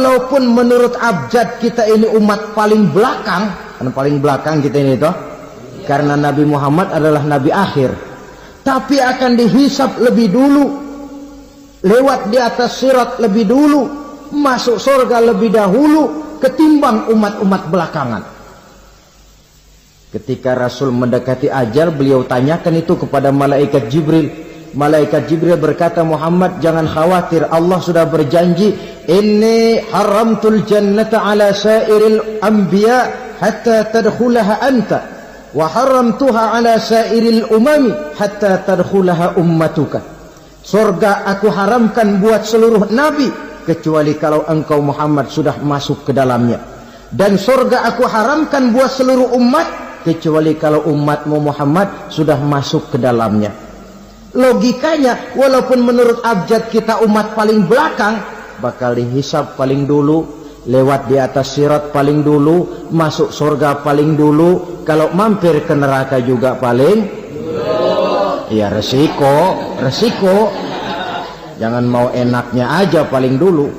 walaupun menurut abjad kita ini umat paling belakang, kan paling belakang kita ini toh, karena Nabi Muhammad adalah Nabi akhir, tapi akan dihisab lebih dulu, lewat di atas sirat lebih dulu, masuk surga lebih dahulu ketimbang umat-umat belakangan. Ketika Rasul mendekati ajal, beliau tanyakan itu kepada malaikat Jibril. Malaikat Jibril berkata, Muhammad jangan khawatir, Allah sudah berjanji, inni haramtul jannata ala sairil anbiya hatta tadkhulaha anta wa haramtuha ala sairil umami hatta tadkhulaha ummatuka. Surga aku haramkan buat seluruh nabi kecuali kalau engkau Muhammad sudah masuk ke dalamnya, dan surga aku haramkan buat seluruh umat kecuali kalau umatmu Muhammad sudah masuk ke dalamnya. Logikanya, walaupun menurut abjad kita umat paling belakang, bakal dihisab paling dulu, lewat di atas sirat paling dulu, masuk surga paling dulu, kalau mampir ke neraka juga paling dulu. Ya resiko. Jangan mau enaknya aja paling dulu.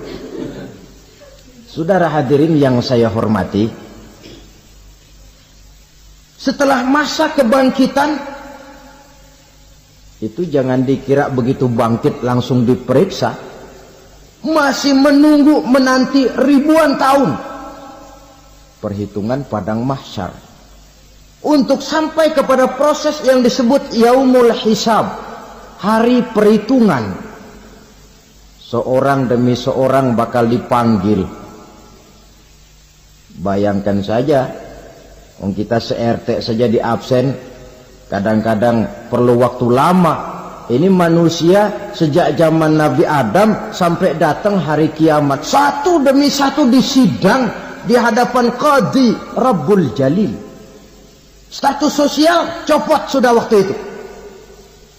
Saudara hadirin yang saya hormati, setelah masa kebangkitan itu jangan dikira begitu bangkit langsung diperiksa, masih menunggu menanti ribuan tahun perhitungan padang mahsyar untuk sampai kepada proses yang disebut yaumul hisab, hari perhitungan. Seorang demi seorang bakal dipanggil. Bayangkan saja, kita se-RT saja di absen, kadang-kadang perlu waktu lama. Ini manusia sejak zaman Nabi Adam sampai datang hari kiamat, satu demi satu disidang di hadapan Qadhi Rabbul Jalil. Status sosial copot sudah waktu itu.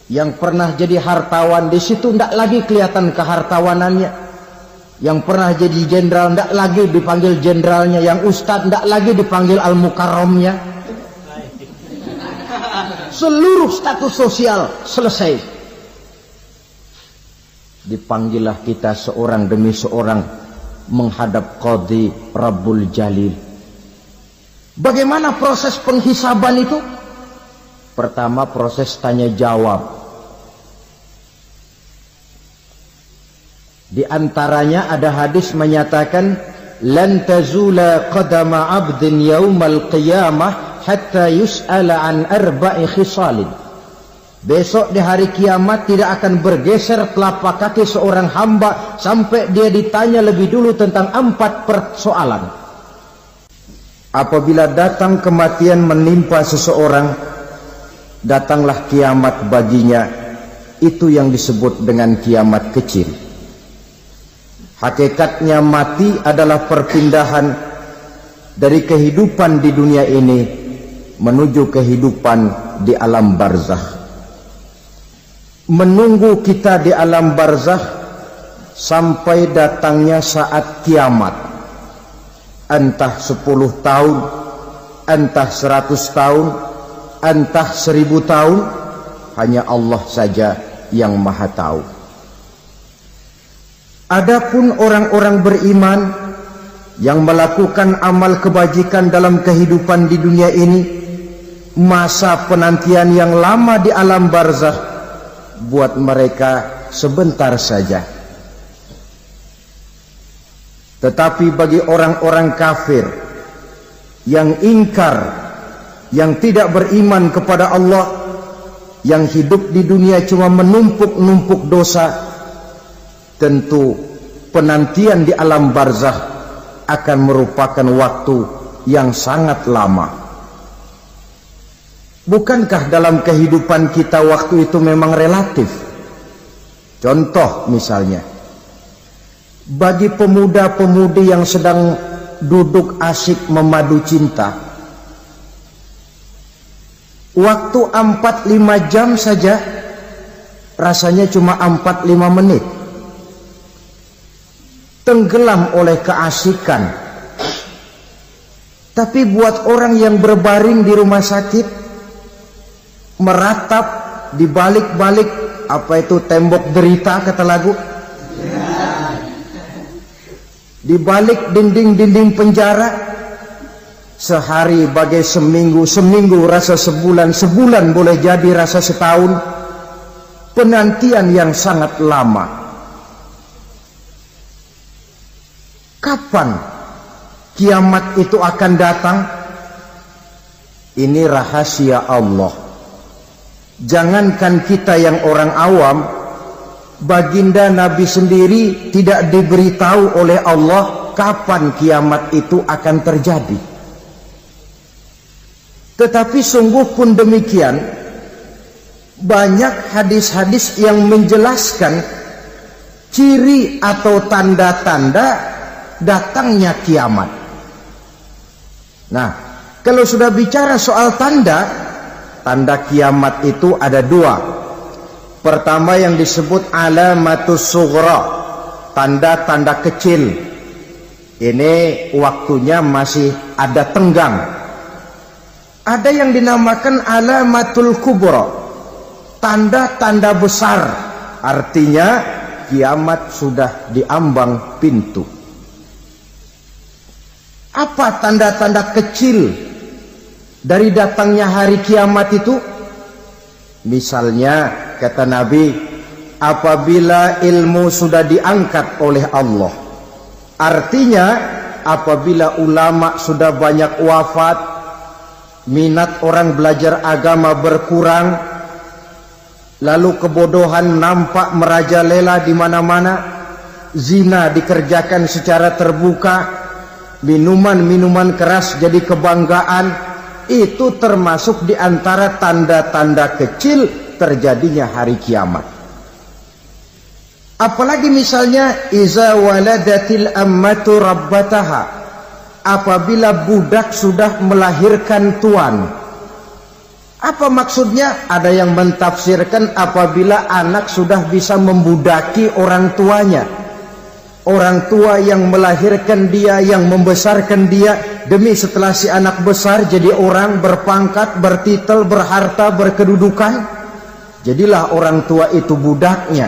Yang pernah jadi hartawan di situ tidak lagi kelihatan kehartawanannya. Yang pernah jadi jenderal tidak lagi dipanggil jenderalnya. Yang ustadz tidak lagi dipanggil al-mukarramnya. Seluruh status sosial selesai. Dipanggillah kita seorang demi seorang menghadap Qadhi Rabbul Jalil. Bagaimana proses penghisaban itu? Pertama, proses tanya jawab. Di antaranya ada hadis menyatakan, lan tazula qadama 'abdin yaumal qiyamah hatta yus'ala an arba'i khisalin. Besok di hari kiamat tidak akan bergeser telapak kaki seorang hamba sampai dia ditanya lebih dulu tentang 4 persoalan. Apabila datang kematian menimpa seseorang, datanglah kiamat baginya. Itu yang disebut dengan kiamat kecil. Hakikatnya mati adalah perpindahan dari kehidupan di dunia ini menuju kehidupan di alam barzakh. Menunggu kita di alam barzakh sampai datangnya saat kiamat, entah 10 tahun, entah 100 tahun, entah 1000 tahun, hanya Allah saja yang maha tahu. Adapun orang-orang beriman yang melakukan amal kebajikan dalam kehidupan di dunia ini, masa penantian yang lama di alam barzakh buat mereka sebentar saja. Tetapi bagi orang-orang kafir yang ingkar, yang tidak beriman kepada Allah, yang hidup di dunia cuma menumpuk-numpuk dosa, tentu penantian di alam barzakh akan merupakan waktu yang sangat lama. Bukankah dalam kehidupan kita waktu itu memang relatif? Contoh misalnya, bagi pemuda-pemudi yang sedang duduk asik memadu cinta, waktu 4-5 jam saja rasanya cuma 4-5 menit. Tenggelam oleh keasikan. Tapi buat orang yang berbaring di rumah sakit, meratap di balik-balik apa itu tembok derita kata lagu, di balik dinding-dinding penjara. Sehari bagai seminggu, seminggu rasa sebulan, sebulan boleh jadi rasa setahun. Penantian yang sangat lama. Kapan kiamat itu akan datang? Ini rahasia Allah. Jangankan kita yang orang awam, baginda Nabi sendiri tidak diberitahu oleh Allah kapan kiamat itu akan terjadi. Tetapi sungguh pun demikian, banyak hadis-hadis yang menjelaskan ciri atau tanda-tanda datangnya kiamat. Nah, kalau sudah bicara soal tanda, tanda kiamat itu ada dua. Pertama yang disebut alamatus sughra, tanda-tanda kecil. Ini waktunya masih ada tenggang. Ada yang dinamakan alamatul kubra, tanda-tanda besar, artinya kiamat sudah diambang pintu. Apa tanda-tanda kecil dari datangnya hari kiamat itu? Misalnya kata Nabi, apabila ilmu sudah diangkat oleh Allah, artinya apabila ulama sudah banyak wafat, minat orang belajar agama berkurang, lalu kebodohan nampak merajalela di mana-mana, zina dikerjakan secara terbuka, minuman-minuman keras jadi kebanggaan, itu termasuk di antara tanda-tanda kecil terjadinya hari kiamat. Apalagi misalnya iza waladatil ammatu rabbataha, apabila budak sudah melahirkan tuan. Apa maksudnya? Ada yang mentafsirkan apabila anak sudah bisa membudaki orang tuanya. Orang tua yang melahirkan dia, yang membesarkan dia, demi setelah si anak besar jadi orang berpangkat, bertitel, berharta, berkedudukan, jadilah orang tua itu budaknya.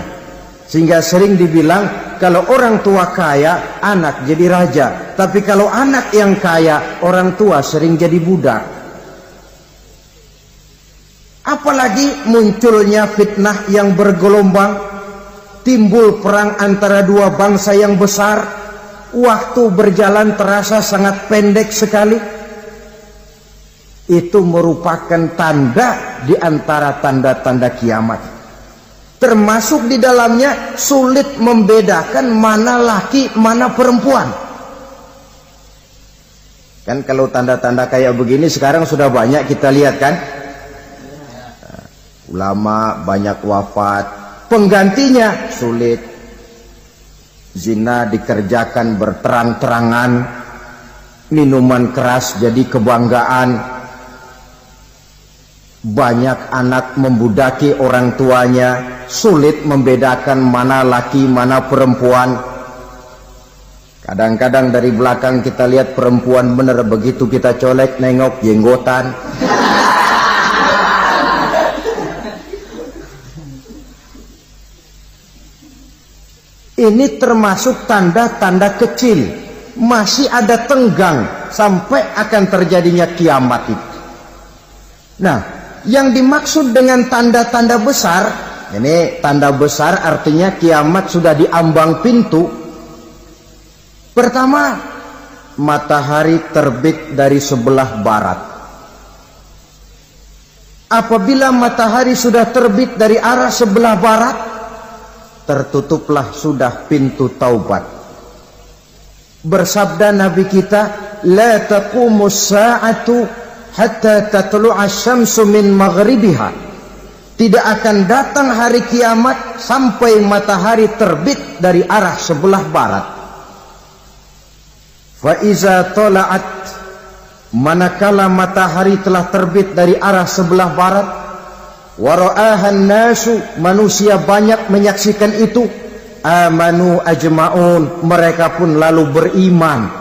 Sehingga sering dibilang kalau orang tua kaya, anak jadi raja. Tapi kalau anak yang kaya, orang tua sering jadi budak. Apalagi munculnya fitnah yang bergelombang, timbul perang antara dua bangsa yang besar, waktu berjalan terasa sangat pendek sekali. Itu merupakan tanda di antara tanda-tanda kiamat. Termasuk di dalamnya sulit membedakan mana laki, mana perempuan. Kan kalau tanda-tanda kayak begini sekarang sudah banyak kita lihat kan. Ulama banyak wafat, penggantinya sulit. Zina dikerjakan berterang-terangan, minuman keras jadi kebanggaan. Banyak anak membudaki orang tuanya, sulit membedakan mana laki mana perempuan. Kadang-kadang dari belakang kita lihat perempuan bener, begitu kita colek nengok jenggotan. Ini termasuk tanda-tanda kecil, masih ada tenggang sampai akan terjadinya kiamat itu. Nah, yang dimaksud dengan tanda-tanda besar, ini tanda besar artinya kiamat sudah diambang pintu. Pertama, matahari terbit dari sebelah barat. Apabila matahari sudah terbit dari arah sebelah barat, tertutuplah sudah pintu taubat. Bersabda Nabi kita, la taqumus sa'atu hatta tatlu'a syamsu min maghribiha. Tidak akan datang hari kiamat sampai matahari terbit dari arah sebelah barat. Fa iza tala'at, manakala matahari telah terbit dari arah sebelah barat, wa ra'ahan nasu, manusia banyak menyaksikan itu, amanu ajma'un, mereka pun lalu beriman.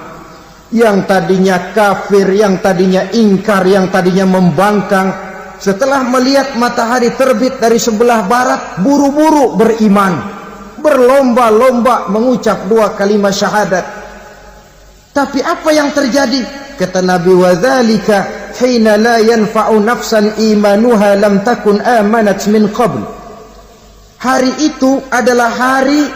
Yang tadinya kafir, yang tadinya ingkar, yang tadinya membangkang, setelah melihat matahari terbit dari sebelah barat, buru-buru beriman, berlomba-lomba mengucap dua kalimat syahadat, Tapi apa yang terjadi? Kata Nabi, wadzalika hina la yanfa'u nafsan imanuha lam takun amanat min qabl. Hari itu adalah hari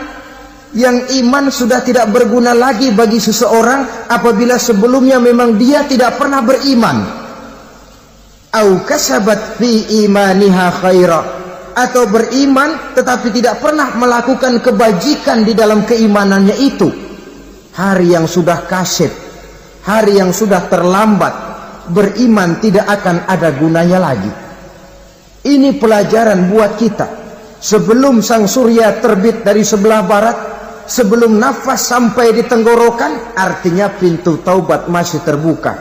yang iman sudah tidak berguna lagi bagi seseorang apabila sebelumnya memang dia tidak pernah beriman. Au kasabat fi imaniha khaira, atau beriman tetapi tidak pernah melakukan kebajikan di dalam keimanannya itu. Hari yang sudah kaset, hari yang sudah terlambat, beriman tidak akan ada gunanya lagi. Ini pelajaran buat kita. Sebelum sang surya terbit dari sebelah barat, sebelum nafas sampai di tenggorokan, artinya pintu taubat masih terbuka.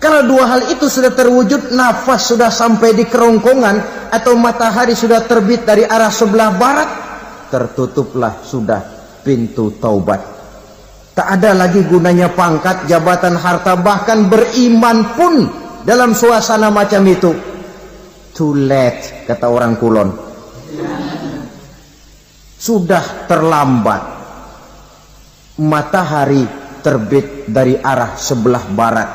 Kalau dua hal itu sudah terwujud, nafas sudah sampai di kerongkongan atau matahari sudah terbit dari arah sebelah barat, tertutuplah sudah pintu taubat. Tak ada lagi gunanya pangkat, jabatan, harta, bahkan beriman pun dalam suasana macam itu. Too late, kata orang Kulon. Sudah terlambat. Matahari terbit dari arah sebelah barat.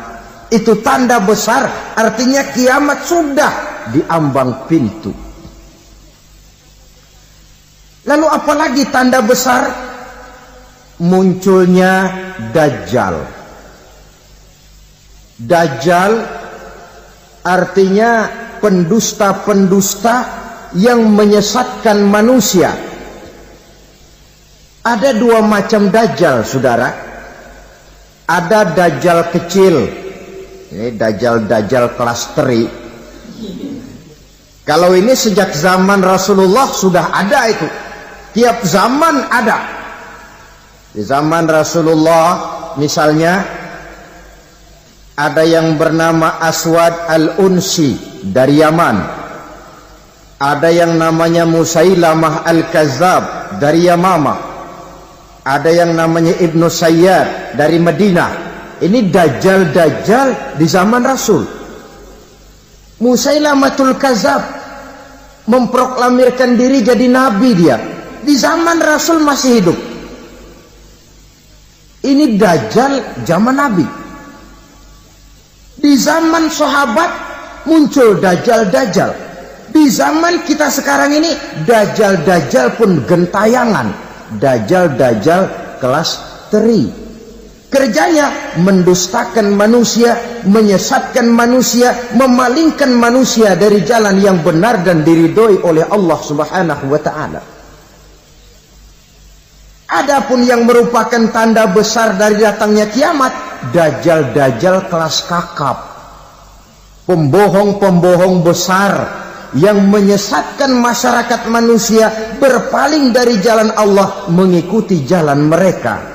Itu tanda besar, artinya kiamat sudah di ambang pintu. Lalu apalagi tanda besar? Munculnya Dajjal. Dajjal artinya pendusta-pendusta yang menyesatkan manusia. Ada dua macam Dajjal, saudara. Ada Dajjal kecil, ini Dajjal kelas teri. Kalau ini sejak zaman Rasulullah sudah ada itu. Tiap zaman ada. Di zaman Rasulullah misalnya ada yang bernama Aswad al-Unsi dari Yaman. Ada yang namanya Musailamah al-Kazzab dari Yamama. Ada yang namanya Ibnu Sayyad dari Madinah. Ini Dajjal di zaman Rasul. Musailamatul Kazzab memproklamirkan diri jadi nabi dia. Di zaman Rasul masih hidup. Ini Dajjal zaman Nabi. Di zaman sahabat muncul Dajjal. Di zaman kita sekarang ini Dajjal pun gentayangan. Dajjal kelas teri. Kerjanya mendustakan manusia, menyesatkan manusia, memalingkan manusia dari jalan yang benar dan diridhoi oleh Allah Subhanahu wa ta'ala. Adapun yang merupakan tanda besar dari datangnya kiamat, Dajjal kelas kakap. Pembohong-pembohong besar yang menyesatkan masyarakat manusia berpaling dari jalan Allah mengikuti jalan mereka.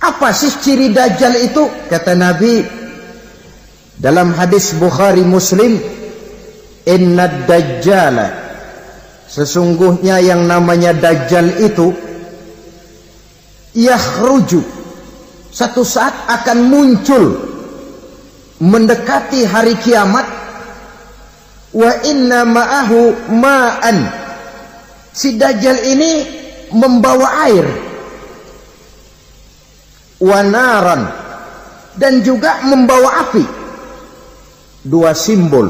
Apa sih ciri Dajjal itu? Kata Nabi dalam hadis Bukhari Muslim, Inna Dajjala, sesungguhnya yang namanya Dajjal itu yakhruju, satu saat akan muncul mendekati hari kiamat. Wa inna ma'ahu ma'an, si Dajjal ini membawa air. Wa naran, dan juga membawa api. Dua simbol.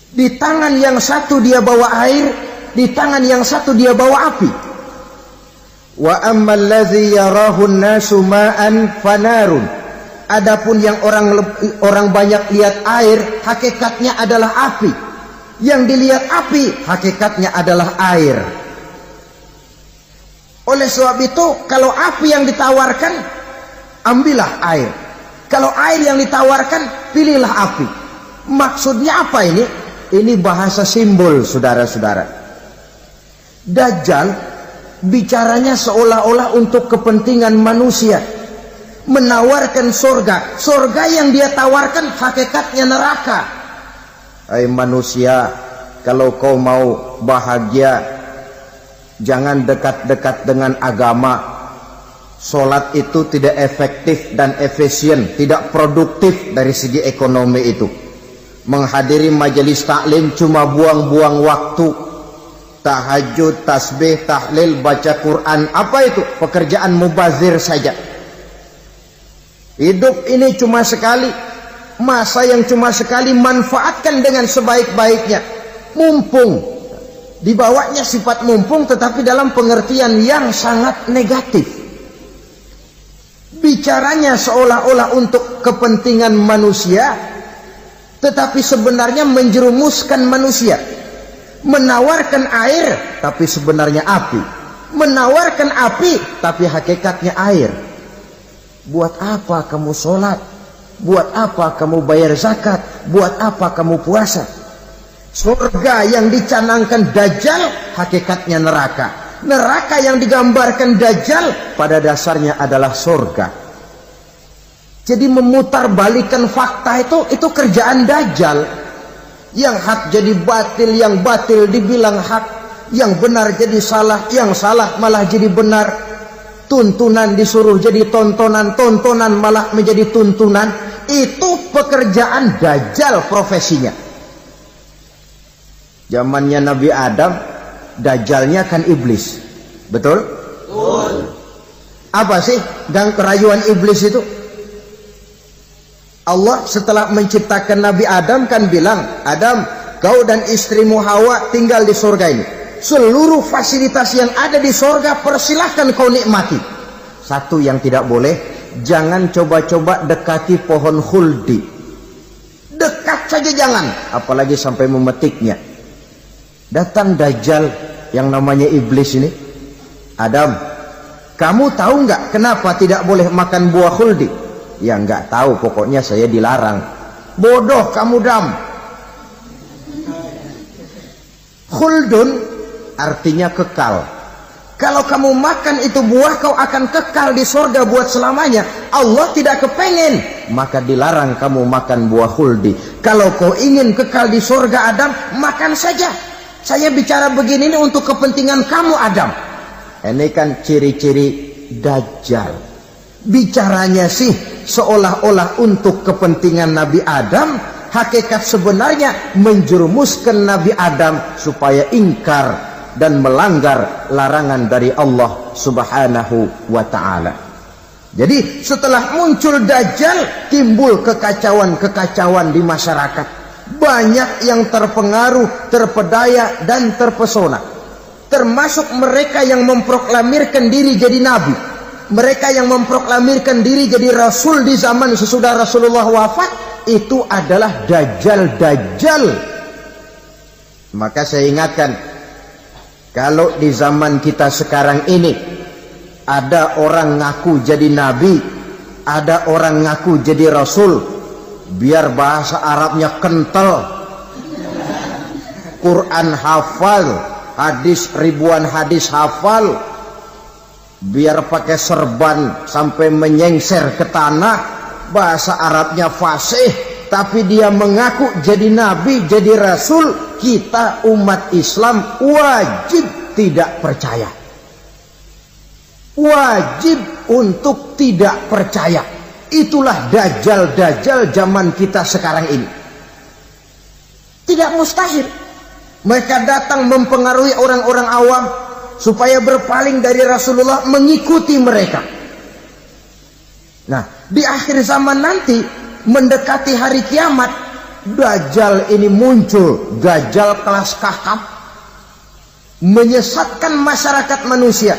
Di tangan yang satu dia bawa air, di tangan yang satu dia bawa api. Wa ammal ladzi yarahu an-nasu ma'an fanarun. Adapun yang orang banyak lihat air, hakikatnya adalah api. Yang dilihat api, hakikatnya adalah air. Oleh sebab itu, kalau api yang ditawarkan, ambillah air. Kalau air yang ditawarkan, pilihlah api. Maksudnya apa ini? Ini bahasa simbol, saudara-saudara. Dajjal bicaranya seolah-olah untuk kepentingan manusia, menawarkan surga. Surga yang dia tawarkan hakikatnya neraka. Hai manusia, kalau kau mau bahagia, jangan dekat-dekat dengan agama. Solat itu tidak efektif dan efisien, tidak produktif dari segi ekonomi itu. Menghadiri majelis taklim cuma buang-buang waktu. Tahajud, tasbih, tahlil, baca Quran, apa itu? Pekerjaan mubazir saja. Hidup ini cuma sekali, masa yang cuma sekali, manfaatkan dengan sebaik-baiknya. Mumpung, dibawanya sifat mumpung tetapi dalam pengertian yang sangat negatif. Bicaranya seolah-olah untuk kepentingan manusia, tetapi sebenarnya menjerumuskan manusia. Menawarkan air, tapi sebenarnya api. Menawarkan api, tapi hakikatnya air. Buat apa kamu sholat? Buat apa kamu bayar zakat? Buat apa kamu puasa? Surga yang dicanangkan Dajjal, hakikatnya neraka. Neraka yang digambarkan Dajjal, pada dasarnya adalah surga. Jadi memutarbalikkan fakta itu kerjaan Dajjal. Yang hak jadi batil, yang batil dibilang hak, yang benar jadi salah, yang salah malah jadi benar. Tuntunan disuruh jadi tontonan, tontonan malah menjadi tuntunan. Itu pekerjaan Dajjal profesinya. Zamannya Nabi Adam, Dajjalnya kan iblis. Betul? Betul. Apa sih gang kerayuan iblis itu? Allah setelah menciptakan Nabi Adam kan bilang, Adam, kau dan istrimu Hawa tinggal di surga ini. Seluruh fasilitas yang ada di surga persilahkan kau nikmati. Satu yang tidak boleh, jangan coba-coba dekati pohon khuldi. Dekat saja jangan, apalagi sampai memetiknya. Datang Dajjal yang namanya iblis ini. Adam, kamu tahu nggak kenapa tidak boleh makan buah khuldi? Ya nggak tahu, pokoknya saya dilarang. Bodoh kamu, Dam. Khuldun artinya kekal. Kalau kamu makan itu buah, kau akan kekal di surga buat selamanya. Allah tidak kepengen, maka dilarang kamu makan buah khuldi. Kalau kau ingin kekal di surga, Adam, makan saja. Saya bicara begini ini untuk kepentingan kamu, Adam. Ini kan ciri-ciri Dajjal. Bicaranya sih seolah-olah untuk kepentingan Nabi Adam, hakikat sebenarnya menjerumuskan Nabi Adam supaya ingkar dan melanggar larangan dari Allah Subhanahu wa ta'ala. Jadi setelah muncul Dajjal, timbul kekacauan-kekacauan di masyarakat. Banyak yang terpengaruh, terpedaya dan terpesona. Termasuk mereka yang memproklamirkan diri jadi nabi. Mereka yang memproklamirkan diri jadi rasul di zaman sesudah Rasulullah wafat, itu adalah Dajjal-Dajjal. Maka saya ingatkan, kalau di zaman kita sekarang ini ada orang ngaku jadi nabi, ada orang ngaku jadi rasul, biar bahasa Arabnya kental, Quran hafal, hadis ribuan hadis hafal, biar pakai serban sampai menyengser ke tanah, bahasa Arabnya fasih, tapi dia mengaku jadi nabi, jadi rasul, kita umat Islam wajib tidak percaya. Wajib untuk tidak percaya. Itulah Dajjal-Dajjal zaman kita sekarang ini. Tidak mustahil mereka datang mempengaruhi orang-orang awam supaya berpaling dari Rasulullah, mengikuti mereka. Nah, di akhir zaman nanti, mendekati hari kiamat, Dajjal ini muncul, Dajjal kelas kakap, menyesatkan masyarakat manusia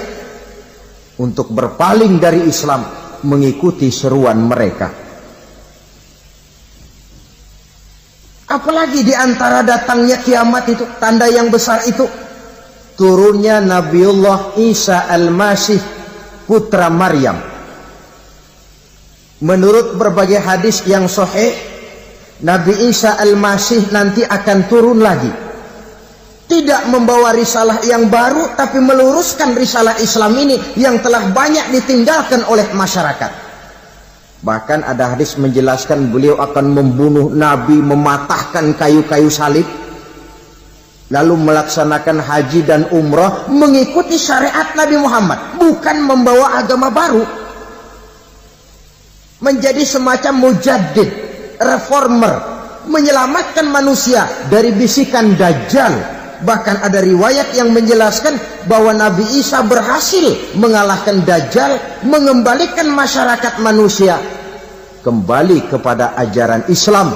untuk berpaling dari Islam, mengikuti seruan mereka. Apalagi di antara datangnya kiamat itu, tanda yang besar itu, turunnya Nabiullah Isa Al-Masih, putra Maryam. Menurut berbagai hadis yang sahih, Nabi Isa Al-Masih nanti akan turun lagi. Tidak membawa risalah yang baru, tapi meluruskan risalah Islam ini yang telah banyak ditinggalkan oleh masyarakat. Bahkan ada hadis menjelaskan beliau akan membunuh Nabi, mematahkan kayu-kayu salib, lalu melaksanakan haji dan umrah mengikuti syariat Nabi Muhammad, bukan membawa agama baru. Menjadi semacam mujaddid, reformer, menyelamatkan manusia dari bisikan Dajjal. Bahkan ada riwayat yang menjelaskan bahwa Nabi Isa berhasil mengalahkan Dajjal, mengembalikan masyarakat manusia kembali kepada ajaran Islam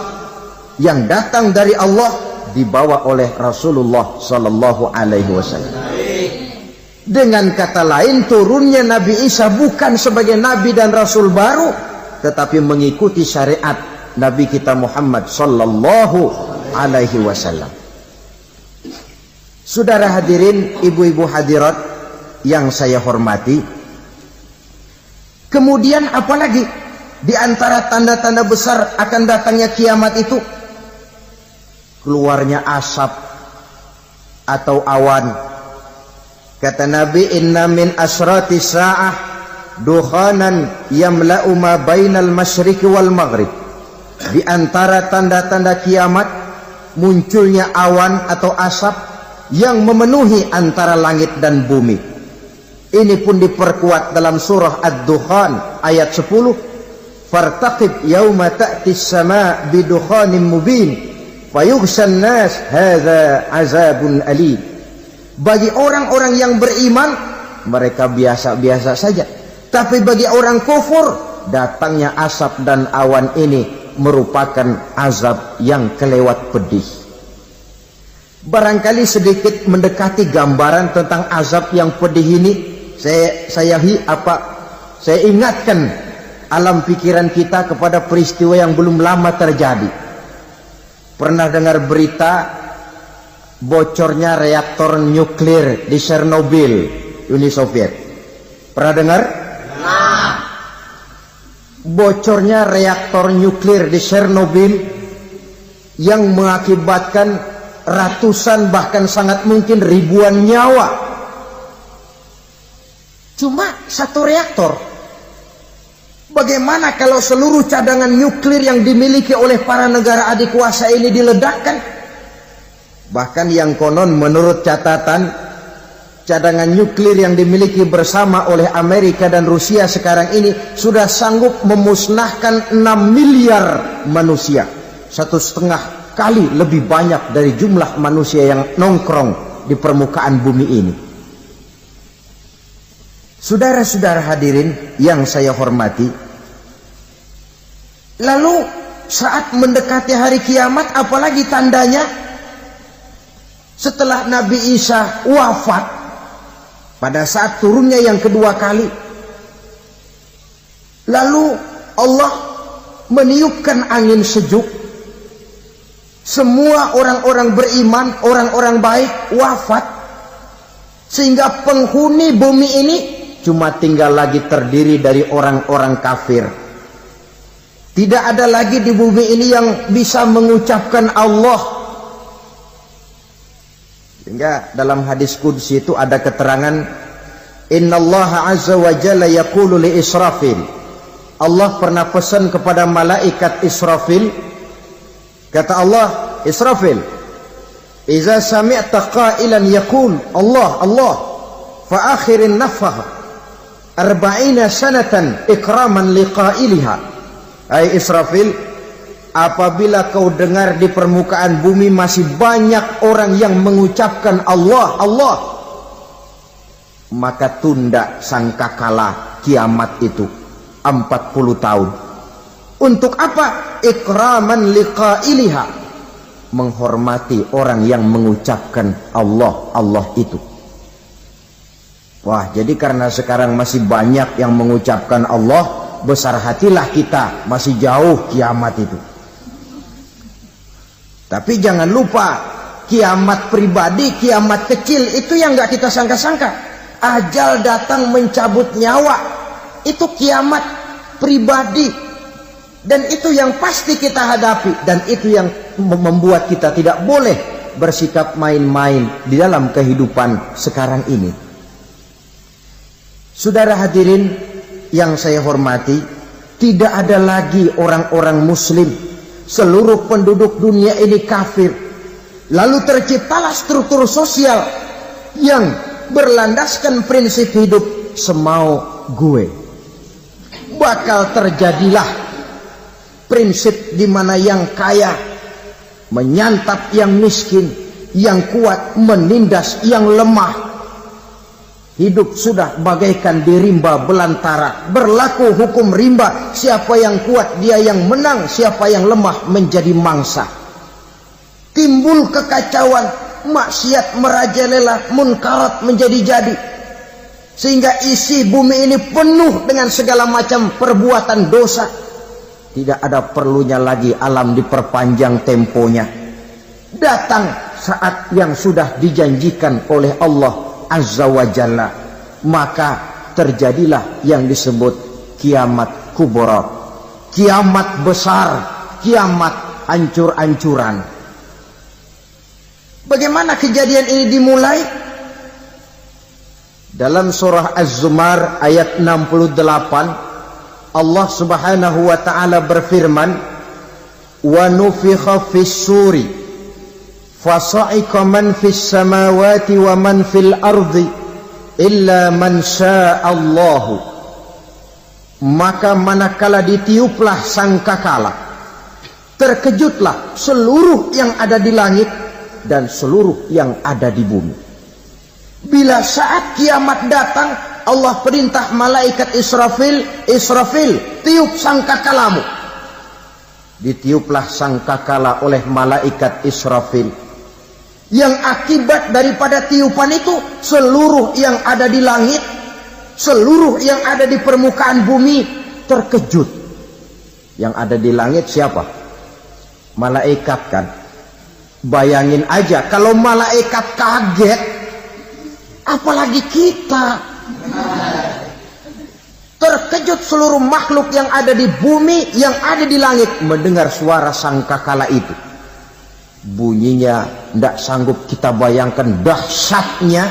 yang datang dari Allah, dibawa oleh Rasulullah sallallahu alaihi wasallam. Dengan kata lain, turunnya Nabi Isa bukan sebagai nabi dan rasul baru, tetapi mengikuti syariat Nabi kita Muhammad sallallahu alaihi wasallam. Saudara hadirin, ibu-ibu hadirat yang saya hormati, kemudian apalagi di antara tanda-tanda besar akan datangnya kiamat itu? Keluarnya asap atau awan. Kata Nabi, inna min asrati sa'ah dukhanan yamla'u ma bainal masyriqi wal maghrib. Di antara tanda-tanda kiamat munculnya awan atau asap yang memenuhi antara langit dan bumi. Ini pun diperkuat dalam surah Ad-Dukhan ayat 10. Fartaqib yauma ta'tis sama' bidukhanin mubin fayughshan nas hadza azabun alim. Bagi orang-orang yang beriman, mereka biasa-biasa saja. Tapi bagi orang kufur, datangnya asap dan awan ini merupakan azab yang kelewat pedih. Barangkali sedikit mendekati gambaran tentang azab yang pedih ini, saya ingatkan alam pikiran kita kepada peristiwa yang belum lama terjadi. Pernah dengar berita bocornya reaktor nuklir di Chernobyl, Uni Soviet? Pernah dengar? Nah. Bocornya reaktor nuklir di Chernobyl yang mengakibatkan ratusan bahkan sangat mungkin ribuan nyawa. Cuma satu reaktor. Bagaimana kalau seluruh cadangan nuklir yang dimiliki oleh para negara adikuasa ini diledakkan? Bahkan yang konon menurut catatan, cadangan nuklir yang dimiliki bersama oleh Amerika dan Rusia sekarang ini sudah sanggup memusnahkan 6 miliar manusia. 1,5 kali lebih banyak dari jumlah manusia yang nongkrong di permukaan bumi ini. Saudara-saudara hadirin yang saya hormati, lalu saat mendekati hari kiamat, apalagi tandanya? Setelah Nabi Isa wafat, pada saat turunnya yang kedua kali, lalu Allah meniupkan angin sejuk. Semua orang-orang beriman, orang-orang baik wafat, sehingga penghuni bumi ini cuma tinggal lagi terdiri dari orang-orang kafir. Tidak ada lagi di bumi ini yang bisa mengucapkan Allah. Sehingga dalam hadis qudsi itu ada keterangan, innallaha azza wa jalla yaqulu li Israfil. Allah pernah pesan kepada malaikat Israfil. Kata Allah, Israfil, iza sami'ta qailan yaqul Allah Allah fa akhirin nafakh 40 sanatan ikraman liqailiha. Hai Israfil, apabila kau dengar di permukaan bumi masih banyak orang yang mengucapkan Allah Allah, maka tunda sangkakala kiamat itu 40 tahun. Untuk apa? Ikraman liqailiha, menghormati orang yang mengucapkan Allah Allah itu. Wah, jadi karena sekarang masih banyak yang mengucapkan Allah, besar hatilah kita, masih jauh kiamat itu. Tapi jangan lupa, kiamat pribadi, kiamat kecil itu yang nggak kita sangka-sangka. Ajal datang mencabut nyawa, itu kiamat pribadi. Dan itu yang pasti kita hadapi. Dan itu yang membuat kita tidak boleh bersikap main-main di dalam kehidupan sekarang ini. Saudara hadirin yang saya hormati, tidak ada lagi orang-orang muslim. Seluruh penduduk dunia ini kafir. Lalu terciptalah struktur sosial yang berlandaskan prinsip hidup semau gue. Bakal terjadilah prinsip di mana yang kaya menyantap yang miskin, yang kuat menindas yang lemah. Hidup sudah bagaikan di rimba belantara. Berlaku hukum rimba. Siapa yang kuat dia yang menang. Siapa yang lemah menjadi mangsa. Timbul kekacauan. Maksiat merajalela. Munkarat menjadi-jadi. Sehingga isi bumi ini penuh dengan segala macam perbuatan dosa. Tidak ada perlunya lagi alam diperpanjang temponya. Datang saat yang sudah dijanjikan oleh Allah Azza wa Jalla, maka terjadilah yang disebut kiamat kubra, kiamat besar, kiamat hancur-hancuran. Bagaimana kejadian ini dimulai? Dalam surah Az-Zumar ayat 68, Allah Subhanahu wa taala berfirman, "Wa nufikha fis-suri fasa'iqa man fis samawati wa man fil ardi illa man sya'allahu." Maka manakala ditiuplah sangkakala, terkejutlah seluruh yang ada di langit dan seluruh yang ada di bumi. Bila saat kiamat datang, Allah perintah malaikat Israfil, Israfil, tiup sangkakalamu. Ditiuplah sangkakala oleh malaikat Israfil. Yang akibat daripada tiupan itu, seluruh yang ada di langit, seluruh yang ada di permukaan bumi terkejut. Yang ada di langit siapa? Malaikat kan. Bayangin aja kalau malaikat kaget, apalagi kita. Terkejut seluruh makhluk yang ada di bumi, yang ada di langit mendengar suara sangkakala itu. Bunyinya tidak sanggup kita bayangkan dahsyatnya.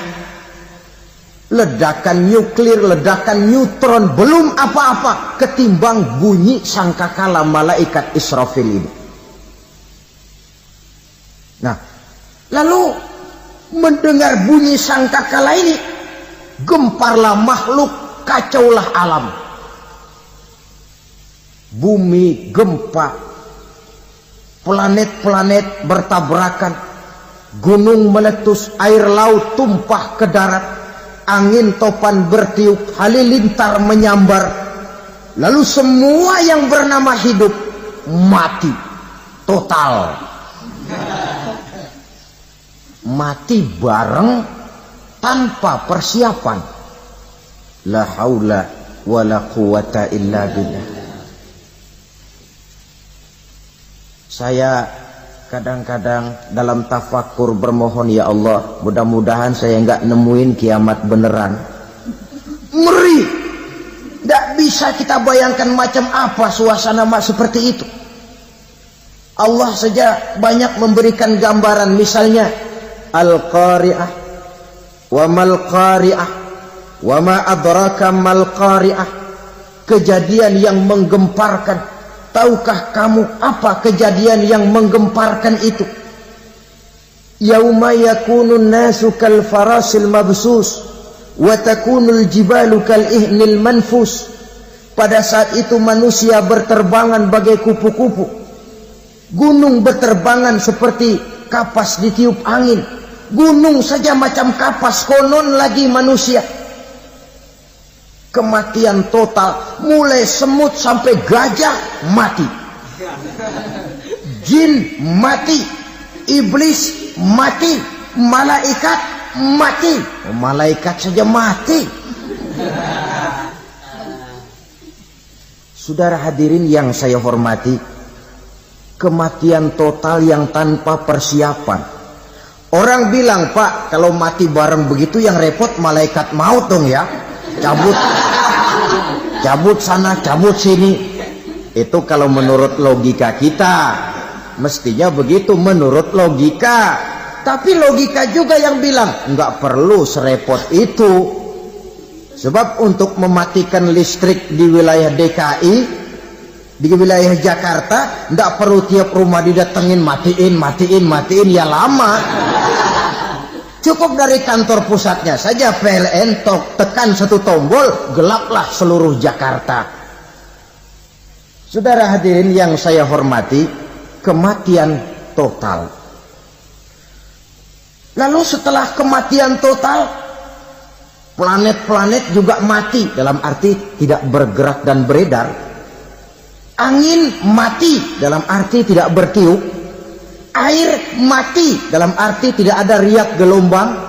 Ledakan nuklir, ledakan neutron, belum apa-apa ketimbang bunyi sangkakala malaikat Israfil ini. Nah, lalu mendengar bunyi sangkakala ini, gemparlah makhluk, kacaulah alam. Bumi gempa, planet-planet bertabrakan, gunung meletus, air laut tumpah ke darat, angin topan bertiup, halilintar menyambar. Lalu semua yang bernama hidup mati total. Mati bareng tanpa persiapan. La haula wa la quwata illa billah. Saya kadang-kadang dalam tafakur bermohon, ya Allah, mudah-mudahan saya enggak nemuin kiamat beneran. Ngeri. Tidak bisa kita bayangkan macam apa suasana seperti itu. Allah saja banyak memberikan gambaran, misalnya Al-Qari'ah, wa mal qari'ah, wa ma adraka mal qari'ah. Kejadian yang menggemparkan. Tahukah kamu apa kejadian yang menggemparkan itu? Yauma yakunun nasu kal farasil mabsus wa takunul jibalu kal ihnil manfus. Pada saat itu manusia berterbangan bagai kupu-kupu. Gunung berterbangan seperti kapas ditiup angin. Gunung saja macam kapas, konon lagi manusia. Kematian total, mulai semut sampai gajah mati, jin mati, iblis mati, malaikat mati. Malaikat saja mati. Saudara hadirin yang saya hormati, kematian total yang tanpa persiapan. Orang bilang, Pak, kalau mati bareng begitu yang repot malaikat maut dong ya. Cabut sana, cabut sini. Itu kalau menurut logika kita, mestinya begitu menurut logika. Tapi logika juga yang bilang nggak perlu serepot itu. Sebab untuk mematikan listrik di wilayah DKI, di wilayah Jakarta, nggak perlu tiap rumah didatengin matiin ya lama. Cukup dari kantor pusatnya saja PLN, tekan satu tombol, gelaplah seluruh Jakarta. Saudara hadirin yang saya hormati, kematian total. Lalu setelah kematian total, Planet-planet juga mati, dalam arti tidak bergerak dan beredar. Angin mati, dalam arti tidak bertiup. Air mati, dalam arti tidak ada riak gelombang.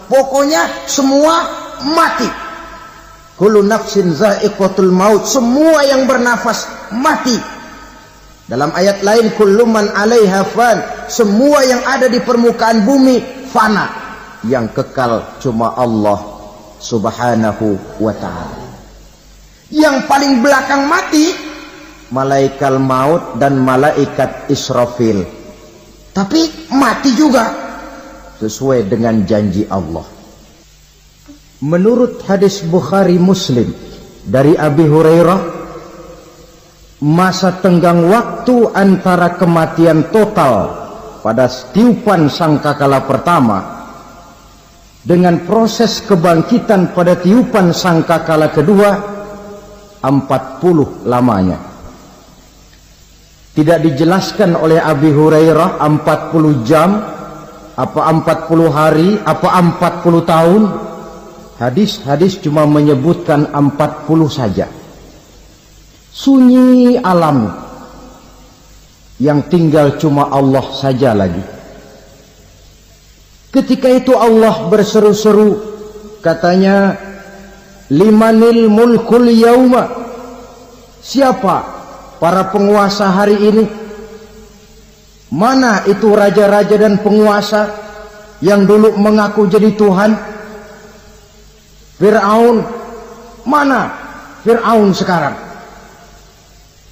Pokoknya semua mati. Kullu nafsin za'iqatul maut, semua yang bernafas mati. Dalam ayat lain, kullu man 'alaiha fan, semua yang ada di permukaan bumi fana. Yang kekal cuma Allah Subhanahu wa ta'ala. Yang paling belakang mati malaikat maut dan malaikat Israfil. Tapi mati juga sesuai dengan janji Allah. Menurut hadis Bukhari Muslim dari Abi Hurairah, masa tenggang waktu antara kematian total pada tiupan sangkakala pertama dengan proses kebangkitan pada tiupan sangkakala kedua 40 lamanya. Tidak dijelaskan oleh Abi Hurairah 40 jam, apa 40 hari, apa 40 tahun. Hadis-hadis cuma menyebutkan 40 saja. Sunyi alam, yang tinggal cuma Allah saja lagi. Ketika itu Allah berseru-seru, katanya, limanil mulkul yauma, siapa para penguasa hari ini? Mana itu raja-raja dan penguasa yang dulu mengaku jadi Tuhan? Fir'aun, mana Fir'aun sekarang?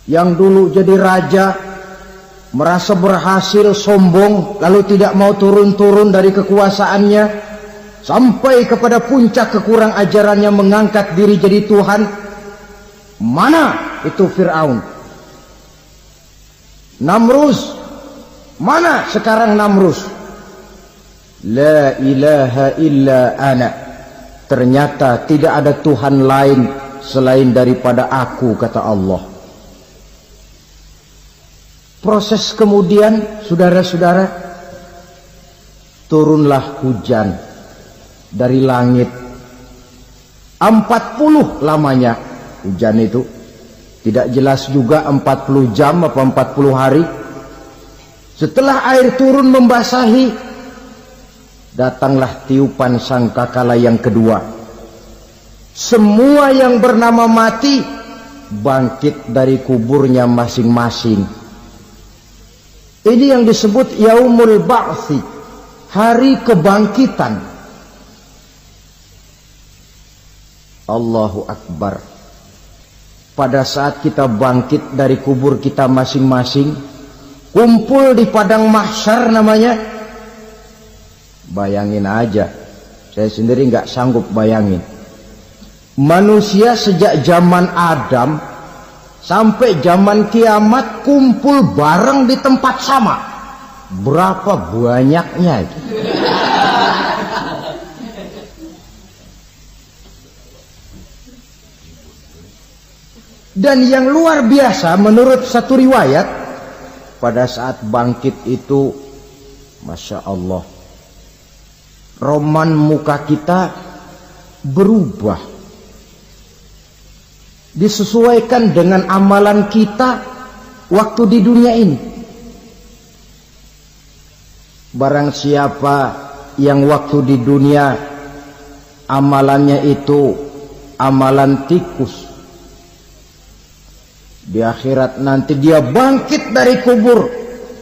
Yang dulu jadi raja, merasa berhasil, sombong, lalu tidak mau turun-turun dari kekuasaannya, sampai kepada puncak kekurang ajarannya mengangkat diri jadi Tuhan. Mana itu Fir'aun? Namrus, mana sekarang Namrus? La ilaha illa ana, ternyata tidak ada Tuhan lain selain daripada aku, kata Allah. Proses kemudian, saudara-saudara, turunlah hujan dari langit. 40 lamanya hujan itu. Tidak jelas juga 40 jam apa 40 hari. Setelah air turun membasahi, datanglah tiupan sangkakala yang kedua. Semua yang bernama mati bangkit dari kuburnya masing-masing. Ini yang disebut Yaumul Ba'thi, hari kebangkitan. Allahu Akbar. Pada saat kita bangkit dari kubur kita masing-masing, kumpul di padang mahsyar namanya. Bayangin aja, saya sendiri nggak sanggup bayangin. Manusia sejak zaman Adam sampai zaman kiamat kumpul bareng di tempat sama. Berapa banyaknya itu? Dan yang luar biasa, menurut satu riwayat, pada saat bangkit itu, Masya Allah, roman muka kita berubah, disesuaikan dengan amalan kita waktu di dunia ini. Barang siapa yang waktu di dunia amalannya itu amalan tikus, di akhirat nanti dia bangkit dari kubur,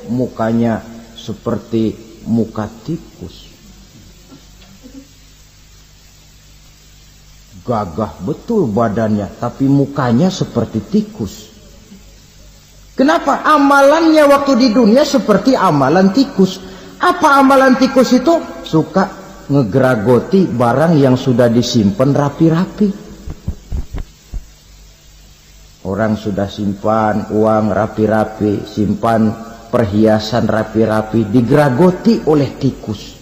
mukanya seperti muka tikus. Gagah betul badannya, tapi mukanya seperti tikus. Kenapa? Amalannya waktu di dunia seperti amalan tikus. Apa amalan tikus itu? Suka ngegeragoti barang yang sudah disimpan rapi-rapi. Orang sudah simpan uang rapi-rapi, simpan perhiasan rapi-rapi, digeragoti oleh tikus.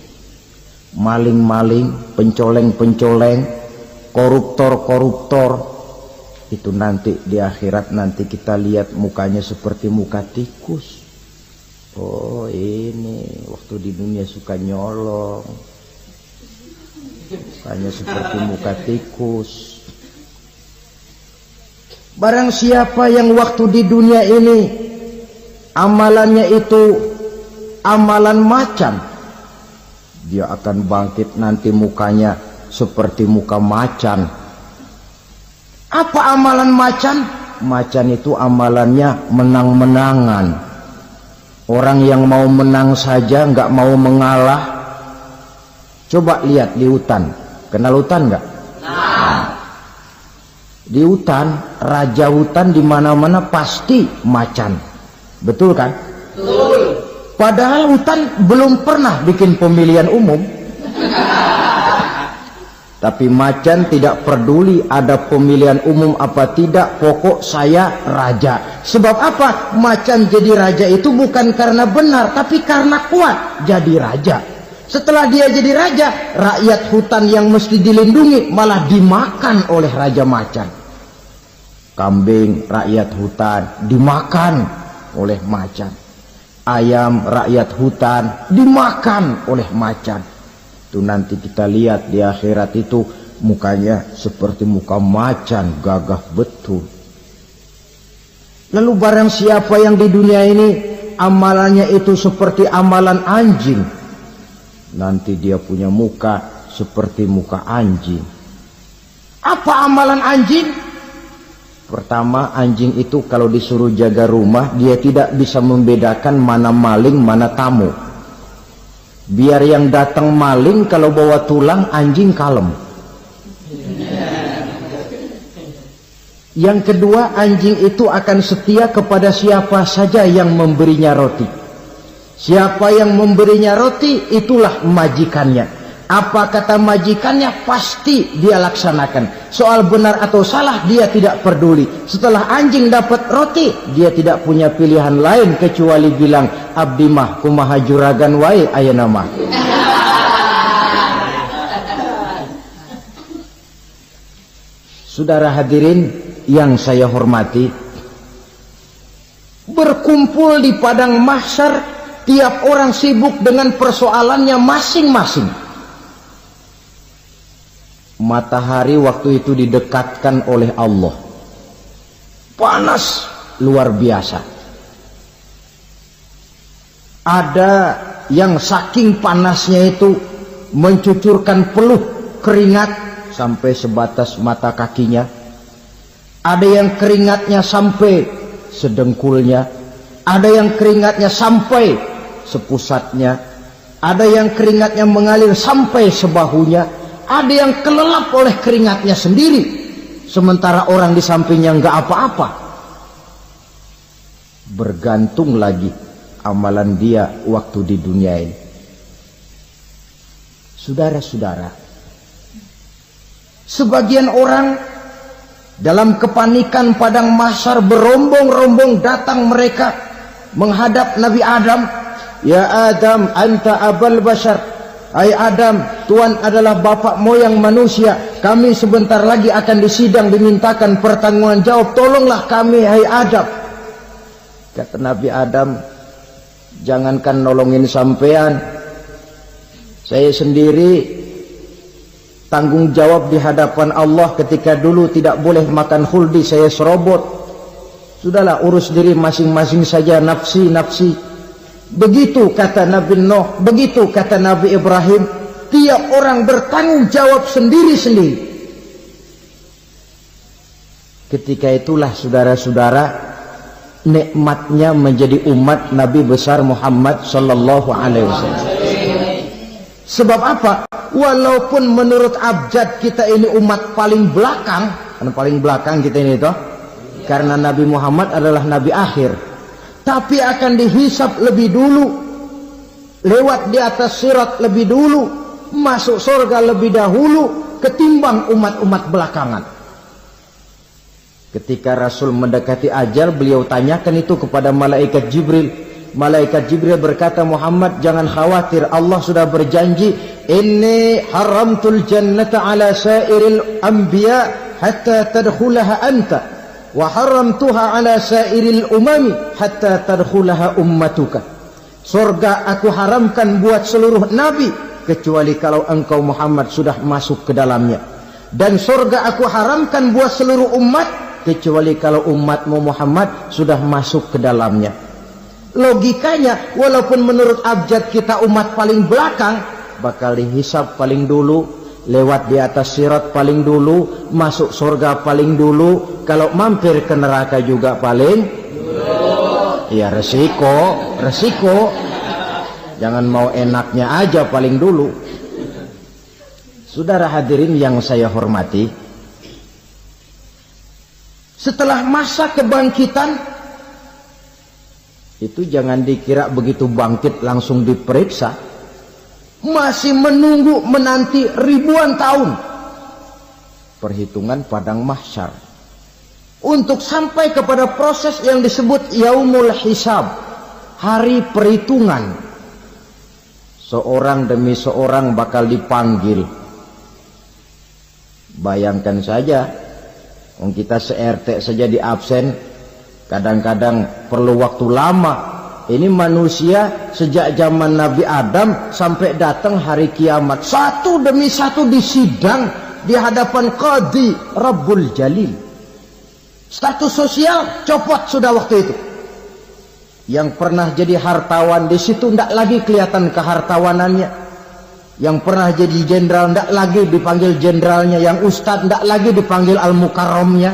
Maling-maling, pencoleng-pencoleng, koruptor-koruptor, itu nanti di akhirat nanti kita lihat mukanya seperti muka tikus. Oh, ini waktu di dunia suka nyolong. Hanya seperti muka tikus. Barang siapa yang waktu di dunia ini amalannya itu amalan macan, dia akan bangkit nanti mukanya seperti muka macan. Apa amalan macan? Macan itu amalannya menang-menangan. Orang yang mau menang saja nggak mau mengalah. Coba lihat di hutan. Kenal hutan nggak? Nah. Di hutan, raja hutan di mana-mana pasti macan. Betul kan? Betul. Padahal hutan belum pernah bikin pemilihan umum. Tapi macan tidak peduli ada pemilihan umum apa tidak, pokok saya raja. Sebab apa? Macan jadi raja itu bukan karena benar, tapi karena kuat jadi raja. Setelah dia jadi raja, rakyat hutan yang mesti dilindungi malah dimakan oleh raja macan. Kambing rakyat hutan dimakan oleh macan. Ayam rakyat hutan dimakan oleh macan. Itu nanti kita lihat di akhirat itu mukanya seperti muka macan, gagah betul. Lalu barang siapa yang di dunia ini amalannya itu seperti amalan anjing, nanti dia punya muka seperti muka anjing. Apa amalan anjing? Pertama, anjing itu kalau disuruh jaga rumah, dia tidak bisa membedakan mana maling, mana tamu. Biar yang datang maling kalau bawa tulang, anjing kalem. Yang kedua, anjing itu akan setia kepada siapa saja yang memberinya roti. Siapa yang memberinya roti, itulah majikannya. Apa kata majikannya, pasti dia laksanakan. Soal benar atau salah, dia tidak peduli. Setelah anjing dapat roti, dia tidak punya pilihan lain kecuali bilang, abdi mah kumaha juragan wae ayeuna mah. Saudara hadirin yang saya hormati, berkumpul di padang mahsyar, tiap orang sibuk dengan persoalannya masing-masing. Matahari waktu itu didekatkan oleh Allah, panas luar biasa. Ada yang saking panasnya itu mencucurkan peluh keringat sampai sebatas mata kakinya. Ada yang keringatnya sampai sedengkulnya. Ada yang keringatnya sampai sepusatnya. Ada yang keringatnya mengalir sampai sebahunya. Ada yang kelelap oleh keringatnya sendiri, sementara orang di sampingnya nggak apa-apa. Bergantung lagi amalan dia waktu di dunia ini. Saudara-saudara, sebagian orang dalam kepanikan padang mahsyar berombong-rombong datang mereka menghadap Nabi Adam. Ya Adam, anta abal bashar. Hai Adam, Tuhan adalah bapak moyang manusia. Kami sebentar lagi akan disidang, dimintakan pertanggungan jawab. Tolonglah kami, hai Adam. Kata Nabi Adam, jangankan nolongin sampean, saya sendiri tanggung jawab di hadapan Allah. Ketika dulu tidak boleh makan khuldi, saya serobot. Sudahlah, urus diri masing-masing saja, nafsi. Begitu kata Nabi Nuh, begitu kata Nabi Ibrahim. Tiap orang bertanggung jawab sendiri-sendiri. Ketika itulah saudara-saudara, nikmatnya menjadi umat Nabi besar Muhammad sallallahu alaihi wasallam. Sebab apa? Walaupun menurut abjad kita ini umat paling belakang, karena paling belakang kita ini toh, karena Nabi Muhammad adalah Nabi akhir. Tapi akan dihisap lebih dulu, lewat di atas sirat lebih dulu, masuk surga lebih dahulu ketimbang umat-umat belakangan. Ketika Rasul mendekati ajal, beliau tanyakan itu kepada malaikat Jibril. Malaikat Jibril berkata, Muhammad jangan khawatir, Allah sudah berjanji, inni haramtul jannata ala sairil anbiya hatta tadkhulaha anta. Wa haramtuha ala sairil umami hatta tadkhulaha ummatuka. Surga aku haramkan buat seluruh nabi kecuali kalau engkau Muhammad sudah masuk ke dalamnya. Dan surga aku haramkan buat seluruh umat kecuali kalau umatmu Muhammad sudah masuk ke dalamnya. Logikanya, walaupun menurut abjad kita umat paling belakang, bakal dihisab paling dulu, lewat di atas sirat paling dulu, masuk surga paling dulu, kalau mampir ke neraka juga paling dulu. Ya resiko. Jangan mau enaknya aja paling dulu. Saudara hadirin yang saya hormati, setelah masa kebangkitan itu jangan dikira begitu bangkit langsung diperiksa. Masih menunggu menanti ribuan tahun perhitungan padang mahsyar untuk sampai kepada proses yang disebut yaumul hisab, hari perhitungan. Seorang demi seorang bakal dipanggil. Bayangkan saja, kita se-RT saja di absen, kadang-kadang perlu waktu lama. Ini manusia sejak zaman Nabi Adam sampai datang hari kiamat, satu demi satu disidang di hadapan Qadhi Rabbul Jalil. Status sosial copot sudah waktu itu. Yang pernah jadi hartawan di situ tidak lagi kelihatan kehartawanannya. Yang pernah jadi jenderal tidak lagi dipanggil jenderalnya. Yang ustadz tidak lagi dipanggil al-mukarramnya.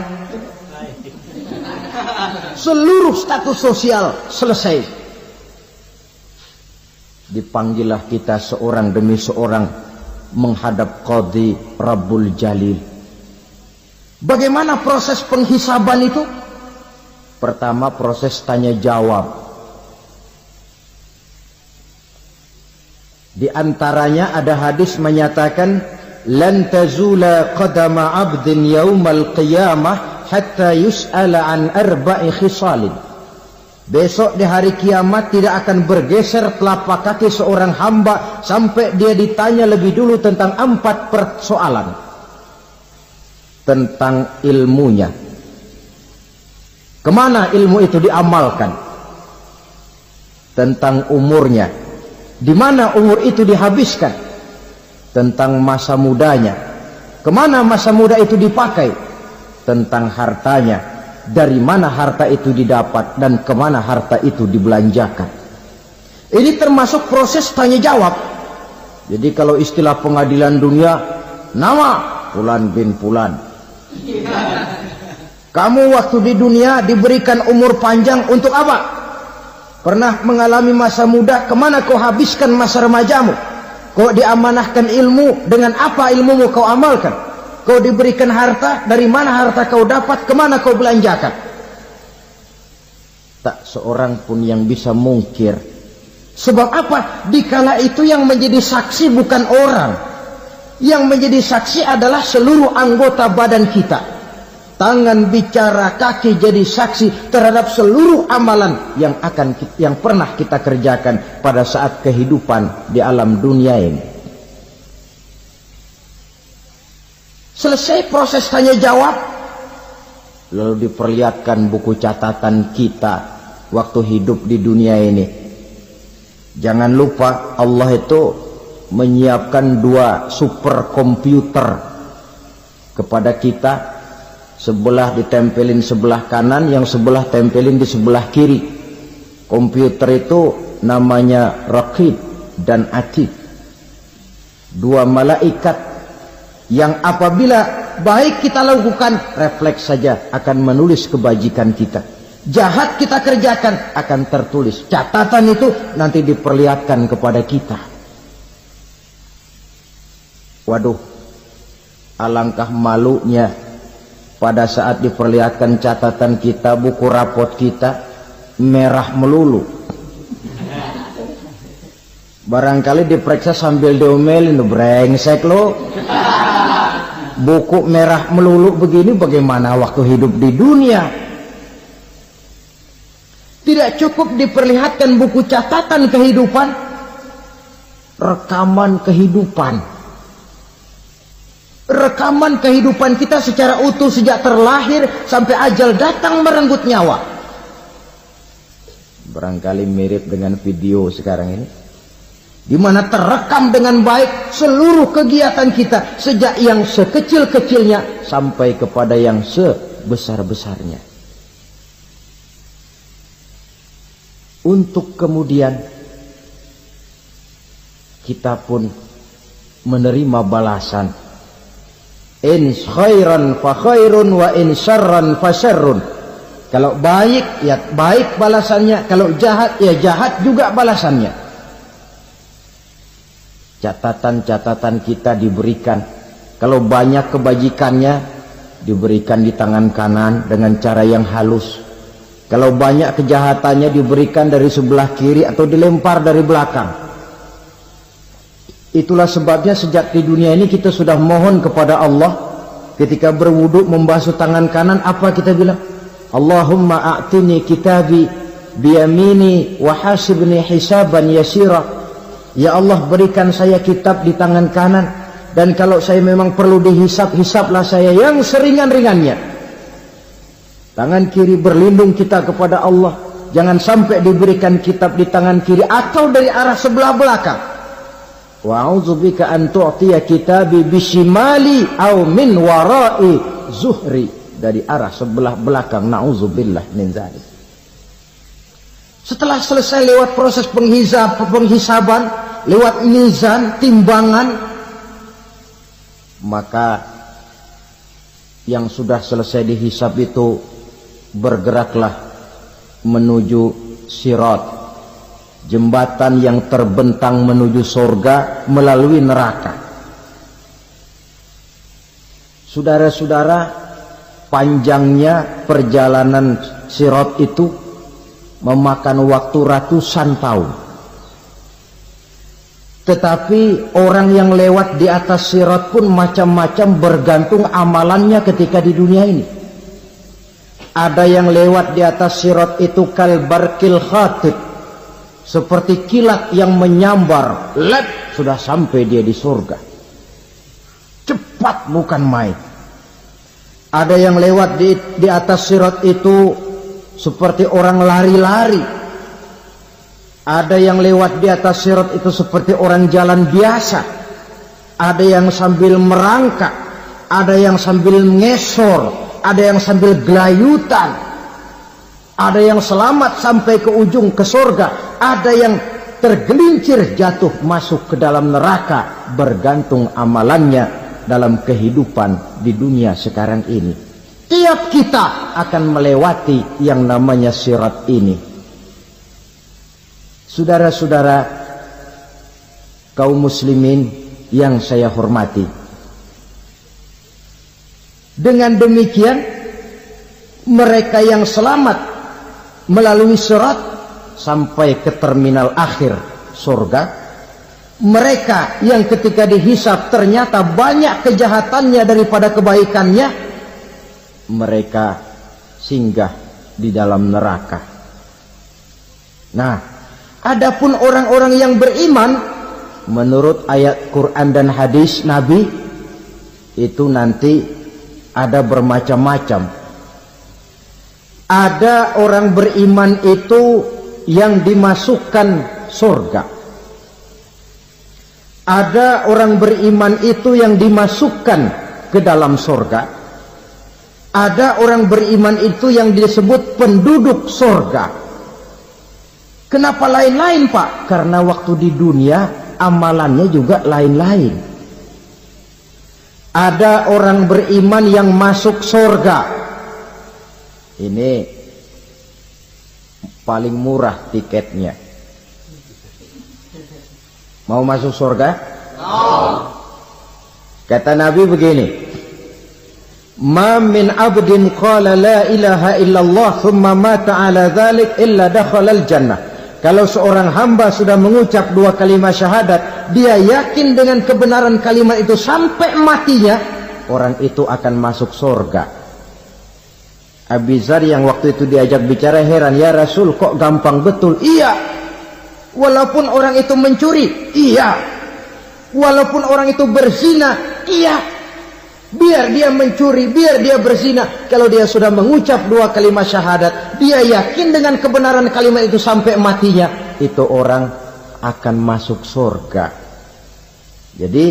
Seluruh status sosial selesai. Dipanggillah kita seorang demi seorang menghadap Qadhi Rabbul Jalil. Bagaimana proses penghisaban itu? Pertama, proses tanya jawab. Di antaranya ada hadis menyatakan, lan tazula qadama 'abdin yaumal qiyamah hatta yus'ala an arba'i khisalin. Besok di hari kiamat tidak akan bergeser telapak kaki seorang hamba sampai dia ditanya lebih dulu tentang 4 persoalan. Tentang ilmunya. Kemana ilmu itu diamalkan? Tentang umurnya. Di mana umur itu dihabiskan? Tentang masa mudanya. Kemana masa muda itu dipakai? Tentang hartanya. Dari mana harta itu didapat dan kemana harta itu dibelanjakan. Ini termasuk proses tanya jawab. Jadi kalau istilah pengadilan dunia, nama Fulan bin Fulan. Kamu waktu di dunia diberikan umur panjang untuk apa? Pernah mengalami masa muda, kemana kau habiskan masa remajamu? Kau diamanahkan ilmu, dengan apa ilmumu kau amalkan? Kau diberikan harta, dari mana harta kau dapat, kemana kau belanjakan? Tak seorang pun yang bisa mungkir. Sebab apa? Dikala itu yang menjadi saksi bukan orang. Yang menjadi saksi adalah seluruh anggota badan kita. Tangan bicara, kaki jadi saksi terhadap seluruh amalan yang pernah kita kerjakan pada saat kehidupan di alam dunia ini. Selesai proses tanya jawab, lalu diperlihatkan buku catatan kita waktu hidup di dunia ini. Jangan lupa Allah itu menyiapkan 2 superkomputer kepada kita. Sebelah ditempelin sebelah kanan, yang sebelah tempelin di sebelah kiri. Komputer itu namanya Raqib dan Atid. 2 malaikat yang apabila baik kita lakukan, refleks saja akan menulis kebajikan kita. Jahat kita kerjakan, akan tertulis. Catatan itu nanti diperlihatkan kepada kita. Waduh, alangkah malunya pada saat diperlihatkan catatan kita, buku rapot kita merah melulu. Barangkali diperiksa sambil diomelin, brengsek lo. Buku merah melulu begini, bagaimana waktu hidup di dunia? Tidak cukup diperlihatkan buku catatan kehidupan, rekaman kehidupan. Rekaman kehidupan kita secara utuh sejak terlahir sampai ajal datang merenggut nyawa. Barangkali mirip dengan video sekarang ini. di mana terekam dengan baik seluruh kegiatan kita, sejak yang sekecil-kecilnya sampai kepada yang sebesar-besarnya. Untuk kemudian kita pun menerima balasan. In khairan fa khairun wa in syarran fa syarrun. Kalau baik ya baik balasannya, kalau jahat ya jahat juga balasannya. Catatan-catatan kita diberikan. Kalau banyak kebajikannya diberikan di tangan kanan dengan cara yang halus. Kalau banyak kejahatannya diberikan dari sebelah kiri atau dilempar dari belakang. Itulah sebabnya sejak di dunia ini kita sudah mohon kepada Allah. Ketika berwudu membasuh tangan kanan, apa kita bilang? Allahumma a'tini kitabi biyamini wa hasibni hisaban yasira. Ya Allah, berikan saya kitab di tangan kanan, dan kalau saya memang perlu dihisap, hisaplah saya yang seringan-ringannya. Tangan kiri berlindung kita kepada Allah, jangan sampai diberikan kitab di tangan kiri atau dari arah sebelah belakang. Wa a'udzubika an tu'tiya kitabi bishimali aw min wara'i zuhri, dari arah sebelah belakang. Na'udzubillah min dzalik. Setelah selesai lewat proses penghisaban, lewat mizan, timbangan, maka yang sudah selesai dihisab itu bergeraklah menuju sirat, jembatan yang terbentang menuju surga melalui neraka. Saudara-saudara, panjangnya perjalanan sirat itu memakan waktu ratusan tahun. Tetapi orang yang lewat di atas sirat pun macam-macam, bergantung amalannya ketika di dunia ini. Ada yang lewat di atas sirat itu kalbarkil khatib, seperti kilat yang menyambar, lep, sudah sampai dia di surga. Cepat bukan main. Ada yang lewat di atas sirat itu seperti orang lari-lari. Ada yang lewat di atas sirat itu seperti orang jalan biasa. Ada yang sambil merangkak, ada yang sambil ngesor, ada yang sambil gelayutan, ada yang selamat sampai ke ujung ke surga, ada yang tergelincir jatuh masuk ke dalam neraka, bergantung amalannya dalam kehidupan di dunia sekarang ini. Tiap kita akan melewati yang namanya sirat ini. Saudara-saudara kaum muslimin yang saya hormati, dengan demikian mereka yang selamat melalui sirat sampai ke terminal akhir surga, mereka yang ketika dihisab ternyata banyak kejahatannya daripada kebaikannya, mereka singgah di dalam neraka. Nah, adapun orang-orang yang beriman menurut ayat Quran dan hadis Nabi itu nanti ada bermacam-macam. Ada orang beriman itu yang dimasukkan surga. Ada orang beriman itu yang dimasukkan ke dalam surga. Ada orang beriman itu yang disebut penduduk surga. Kenapa lain-lain, Pak? Karena waktu di dunia amalannya juga lain-lain. Ada orang beriman yang masuk surga. Ini paling murah tiketnya. Mau masuk surga? Kata Nabi begini, ma min abdin qala la ilaha illallah thumma mata ala dhalik illa dakhala al-jannah. Kalau seorang hamba sudah mengucap dua kalimat syahadat, dia yakin dengan kebenaran kalimat itu sampai matinya, orang itu akan masuk surga. Abi Dzar yang waktu itu diajak bicara heran, ya Rasul kok gampang betul? Iya, walaupun orang itu mencuri, iya, walaupun orang itu berzina, iya. Biar dia mencuri, biar dia berzina, kalau dia sudah mengucap dua kalimat syahadat, dia yakin dengan kebenaran kalimat itu sampai matinya, itu orang akan masuk surga. Jadi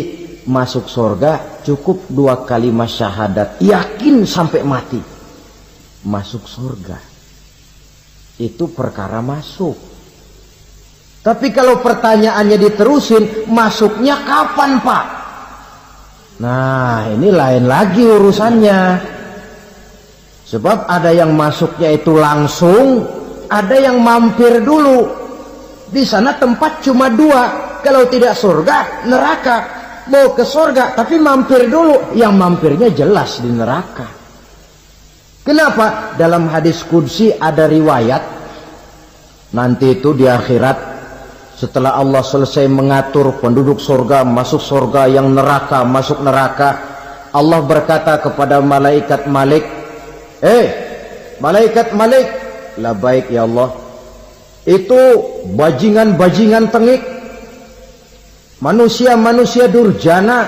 masuk surga cukup 2 kalimat syahadat, yakin sampai mati masuk surga. Itu perkara masuk. Tapi kalau pertanyaannya diterusin, masuknya kapan Pak? Nah ini lain lagi urusannya. Sebab ada yang masuknya itu langsung, ada yang mampir dulu. Di sana tempat cuma 2, kalau tidak surga, neraka. Mau ke surga tapi mampir dulu, yang mampirnya jelas di neraka. Kenapa? Dalam hadis qudsi ada riwayat, nanti itu di akhirat, setelah Allah selesai mengatur penduduk surga masuk surga, yang neraka masuk neraka, Allah berkata kepada malaikat Malik, malaikat Malik, labaik ya Allah, itu bajingan-bajingan tengik, manusia-manusia durjana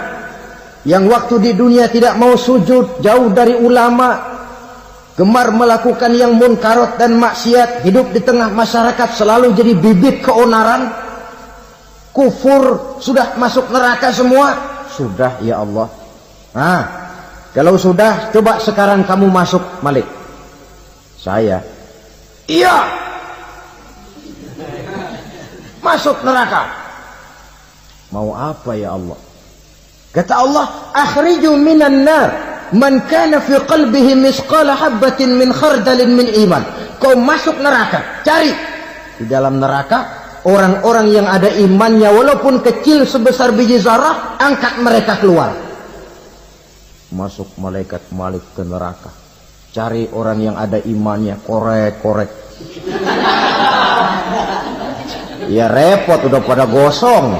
yang waktu di dunia tidak mau sujud, jauh dari ulama, gemar melakukan yang munkarat dan maksiat, hidup di tengah masyarakat selalu jadi bibit keonaran, kufur, sudah masuk neraka semua. Sudah ya Allah. Nah, kalau sudah, coba sekarang kamu masuk Malik. Saya, iya, masuk neraka. Mau apa ya Allah? Kata Allah, akhriju minan nar man kana fi qalbihi misqala habatin min khardalin min iman. Kau masuk neraka, cari di dalam neraka orang-orang yang ada imannya walaupun kecil sebesar biji zarah, angkat mereka keluar. Masuk malaikat Malik ke neraka, cari orang yang ada imannya, korek-korek. Ya repot, udah pada gosong.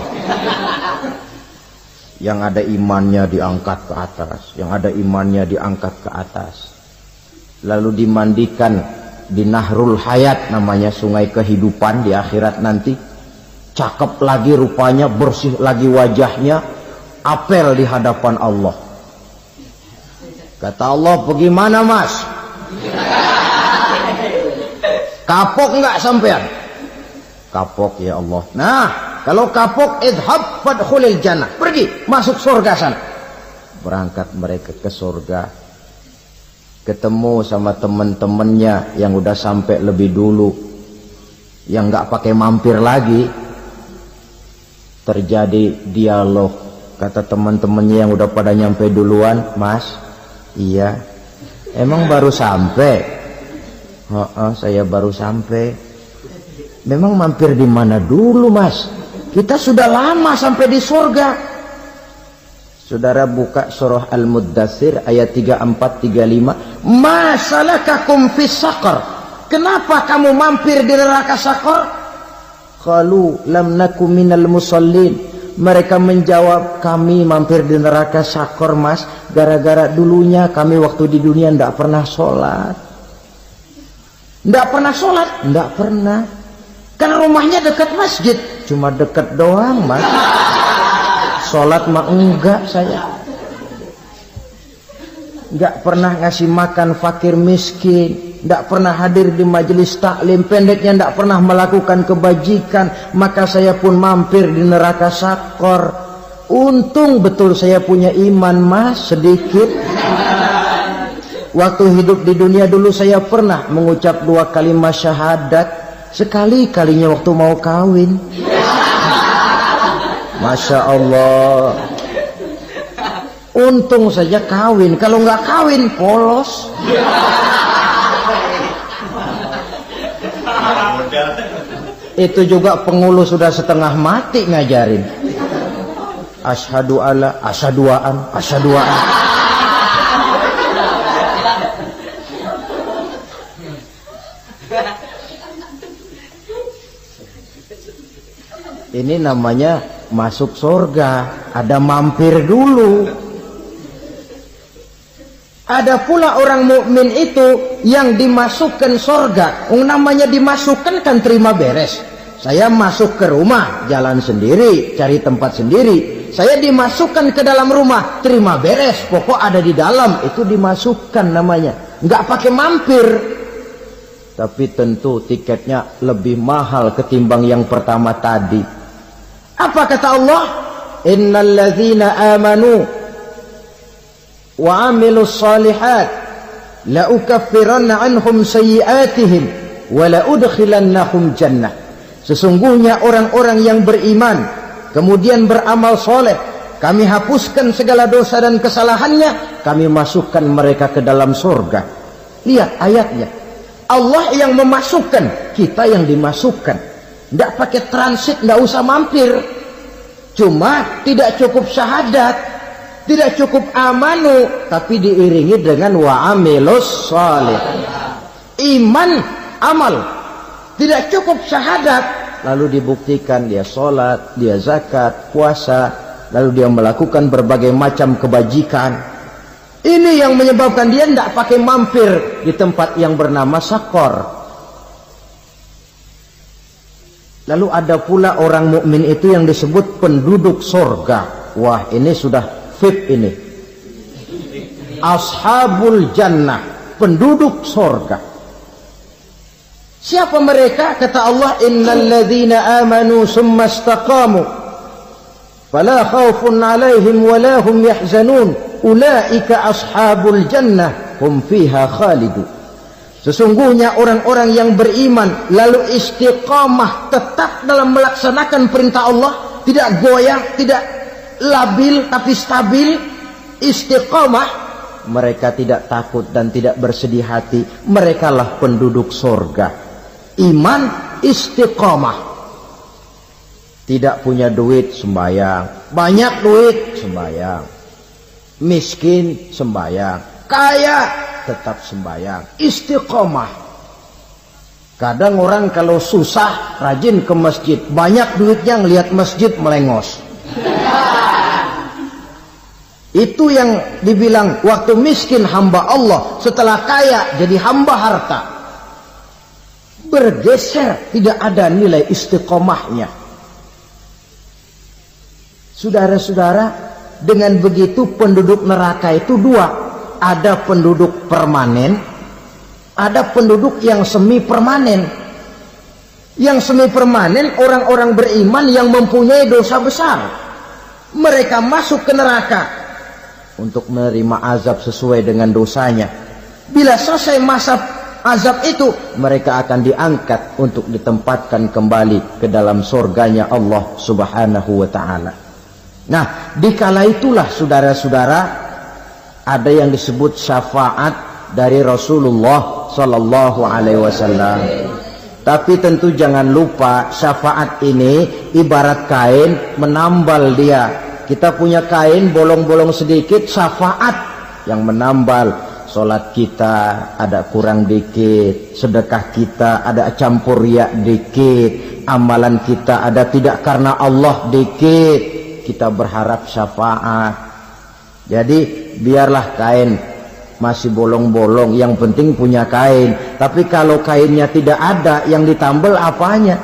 Yang ada imannya diangkat ke atas, yang ada imannya diangkat ke atas, lalu dimandikan di Nahrul Hayat, namanya sungai kehidupan di akhirat nanti. Cakep lagi rupanya, bersih lagi wajahnya, apel di hadapan Allah. Kata Allah, bagaimana mas? Kapok nggak sampean? Kapok ya Allah. Nah, kalau kapok, idhab fadkhulil jannah, pergi masuk surga sana. Berangkat mereka ke surga, ketemu sama teman-temannya yang udah sampai lebih dulu, yang nggak pakai mampir lagi. Terjadi dialog. Kata teman-temannya yang udah pada nyampe duluan, mas, iya, emang baru sampai? Saya baru sampai. Memang mampir di mana dulu mas? Kita sudah lama sampai di surga. Saudara buka surah Al-Muddatsir ayat 34-35. Ma salakakum fis saqar? Kenapa kamu mampir di neraka Saqar? Qalu lam naku minal musallin. Mereka menjawab, kami mampir di neraka Saqar mas, gara-gara dulunya kami waktu di dunia tidak pernah sholat. Tidak pernah sholat? Tidak pernah. Kan rumahnya dekat masjid, cuma dekat doang mas. Sholat mah enggak saya. Enggak pernah ngasih makan fakir miskin, enggak pernah hadir di majelis taklim, pendeknya enggak pernah melakukan kebajikan. Maka saya pun mampir di neraka Saqar. Untung betul saya punya iman mas, sedikit. Waktu hidup di dunia dulu saya pernah mengucap 2 kalimat syahadat. Sekali-kalinya waktu mau kawin. Masya Allah. Untung saja kawin. Kalau nggak kawin polos. Itu juga pengulu sudah setengah mati ngajarin. Asyhadu alla, asyaduaan, asyaduaan. Ini namanya masuk surga, ada mampir dulu. Ada pula orang mukmin itu yang dimasukkan surga. Namanya dimasukkan kan terima beres. Saya masuk ke rumah, jalan sendiri, cari tempat sendiri. Saya dimasukkan ke dalam rumah, terima beres, pokok ada di dalam, itu dimasukkan namanya. Nggak pakai mampir. Tapi tentu tiketnya lebih mahal ketimbang yang pertama tadi. Apa kata Allah? Innal ladzina amanu wa amilus solihat la ukaffiranna anhum sayyi'atihim wa la udkhilannahum jannah. Sesungguhnya orang-orang yang beriman kemudian beramal soleh, kami hapuskan segala dosa dan kesalahannya, kami masukkan mereka ke dalam surga. Lihat ayatnya, Allah yang memasukkan, kita yang dimasukkan. Tidak pakai transit, tidak usah mampir. Cuma tidak cukup syahadat, tidak cukup amanu, tapi diiringi dengan wa amilus sholih. Iman, amal. Tidak cukup syahadat, lalu dibuktikan dia sholat, dia zakat, puasa, lalu dia melakukan berbagai macam kebajikan. Ini yang menyebabkan dia tidak pakai mampir di tempat yang bernama sakor. Lalu ada pula orang mukmin itu yang disebut penduduk sorga. Wah, ini sudah VIP ini. Ashabul jannah, penduduk sorga. Siapa mereka? Kata Allah, innal ladzina amanu summa istaqamu fala khaufun alaihim wala hum yahzanun ulaika ashabul jannah hum fiha khalidun. Sesungguhnya orang-orang yang beriman lalu istiqamah, tetap dalam melaksanakan perintah Allah, tidak goyang, tidak labil tapi stabil, istiqamah, mereka tidak takut dan tidak bersedih hati. Merekalah penduduk surga. Iman, istiqamah. Tidak punya duit, sembahyang. Banyak duit, sembahyang. Miskin, sembahyang. Kaya, tetap sembahyang. Istiqamah. Kadang orang kalau susah rajin ke masjid, banyak duitnya ngelihat masjid melengos. Itu yang dibilang waktu miskin hamba Allah, setelah kaya jadi hamba harta. Bergeser, tidak ada nilai istiqomahnya. Saudara-saudara, dengan begitu penduduk neraka itu dua. Ada penduduk permanen, ada penduduk yang semi permanen. Yang semi permanen orang-orang beriman yang mempunyai dosa besar. Mereka masuk ke neraka untuk menerima azab sesuai dengan dosanya. Bila selesai masa azab itu, mereka akan diangkat untuk ditempatkan kembali ke dalam surganya Allah Subhanahu wa ta'ala. Nah, dikala itulah saudara-saudara, ada yang disebut syafaat dari Rasulullah Sallallahu Alaihi Wasallam. Tapi tentu jangan lupa, syafaat ini ibarat kain menambal dia. Kita punya kain bolong-bolong sedikit, syafaat yang menambal. Solat kita ada kurang dikit, sedekah kita ada campur riak dikit, amalan kita ada tidak karena Allah dikit, kita berharap syafaat. Jadi biarlah kain masih bolong-bolong, yang penting punya kain. Tapi kalau kainnya tidak ada, yang ditambal apanya?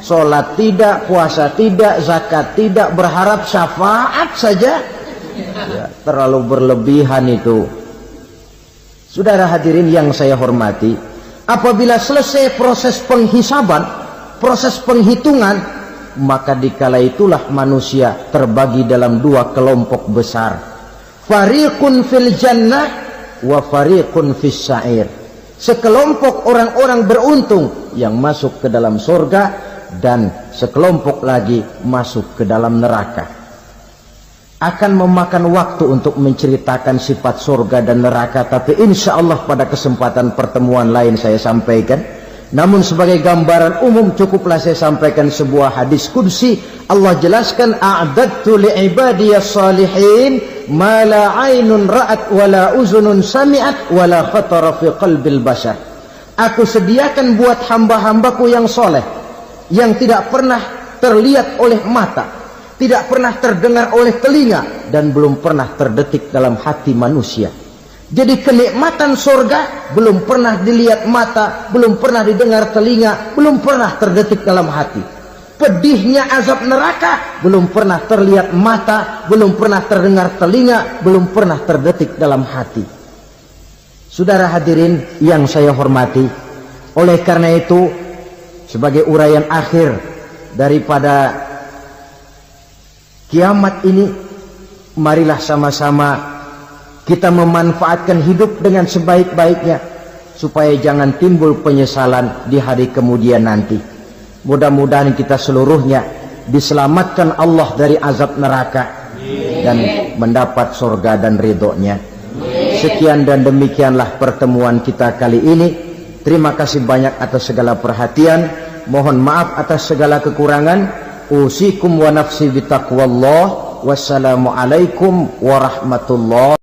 Solat tidak, puasa tidak, zakat tidak, berharap syafaat saja. Ya, terlalu berlebihan itu. Saudara hadirin yang saya hormati, apabila selesai proses penghisaban, proses penghitungan, maka dikala itulah manusia terbagi dalam dua kelompok besar. Fariqun fil jannah wa fariqun fis sa'ir. Sekelompok orang-orang beruntung yang masuk ke dalam surga, dan sekelompok lagi masuk ke dalam neraka. Akan memakan waktu untuk menceritakan sifat surga dan neraka, tapi insya Allah pada kesempatan pertemuan lain saya sampaikan. Namun sebagai gambaran umum cukuplah saya sampaikan sebuah hadis qudsi. Allah jelaskan, a'dadtu li'ibadiyas salihin ma la aynun ra'at wa la uzunun sami'at wa la khatara fi qalbil bashar. Aku sediakan buat hamba-hambaku yang soleh, yang tidak pernah terlihat oleh mata, tidak pernah terdengar oleh telinga, dan belum pernah terdetik dalam hati manusia. Jadi kenikmatan surga belum pernah dilihat mata, belum pernah didengar telinga, belum pernah terdetik dalam hati. Pedihnya azab neraka belum pernah terlihat mata, belum pernah terdengar telinga, belum pernah terdetik dalam hati. Saudara hadirin yang saya hormati, oleh karena itu sebagai uraian akhir daripada kiamat ini, marilah sama-sama kita memanfaatkan hidup dengan sebaik-baiknya supaya jangan timbul penyesalan di hari kemudian nanti. Mudah-mudahan kita seluruhnya diselamatkan Allah dari azab neraka dan mendapat surga dan ridhonya. Sekian dan demikianlah pertemuan kita kali ini. Terima kasih banyak atas segala perhatian. Mohon maaf atas segala kekurangan. Usikum wa nafsi bitaqwallah. Wassalamualaikum warahmatullahi